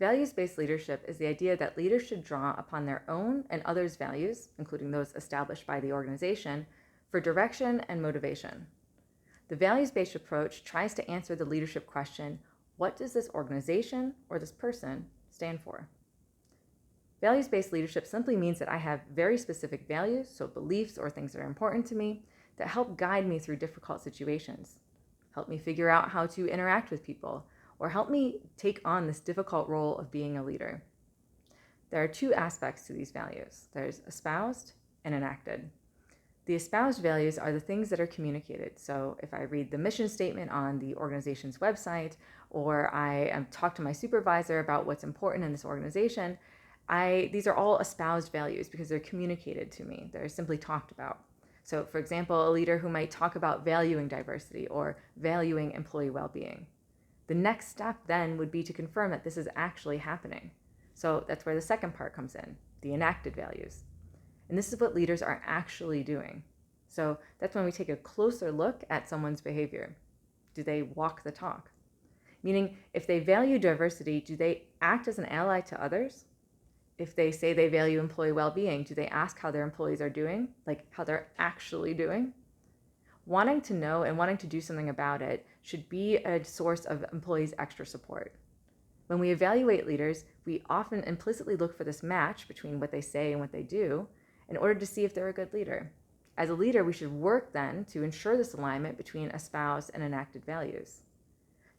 Values-based leadership is the idea that leaders should draw upon their own and others' values, including those established by the organization, for direction and motivation. The values-based approach tries to answer the leadership question, what does this organization or this person stand for? Values-based leadership simply means that I have very specific values, so beliefs or things that are important to me, that help guide me through difficult situations, help me figure out how to interact with people, or help me take on this difficult role of being a leader. There are two aspects to these values. There's espoused and enacted. The espoused values are the things that are communicated. So if I read the mission statement on the organization's website, or I talk to my supervisor about what's important in this organization, these are all espoused values because they're communicated to me. They're simply talked about. So for example, a leader who might talk about valuing diversity or valuing employee well-being. The next step then would be to confirm that this is actually happening. So that's where the second part comes in, the enacted values. And this is what leaders are actually doing. So that's when we take a closer look at someone's behavior. Do they walk the talk? Meaning, if they value diversity, do they act as an ally to others? If they say they value employee well-being, do they ask how their employees are doing, like how they're actually doing? Wanting to know and wanting to do something about it should be a source of employees' extra support. When we evaluate leaders, we often implicitly look for this match between what they say and what they do in order to see if they're a good leader. As a leader, we should work then to ensure this alignment between espoused and enacted values.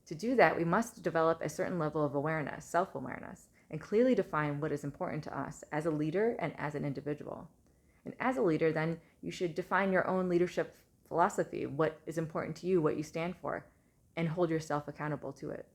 To do that, we must develop a certain level of awareness, self-awareness, and clearly define what is important to us as a leader and as an individual. And as a leader, then, you should define your own leadership philosophy, what is important to you, what you stand for, and hold yourself accountable to it.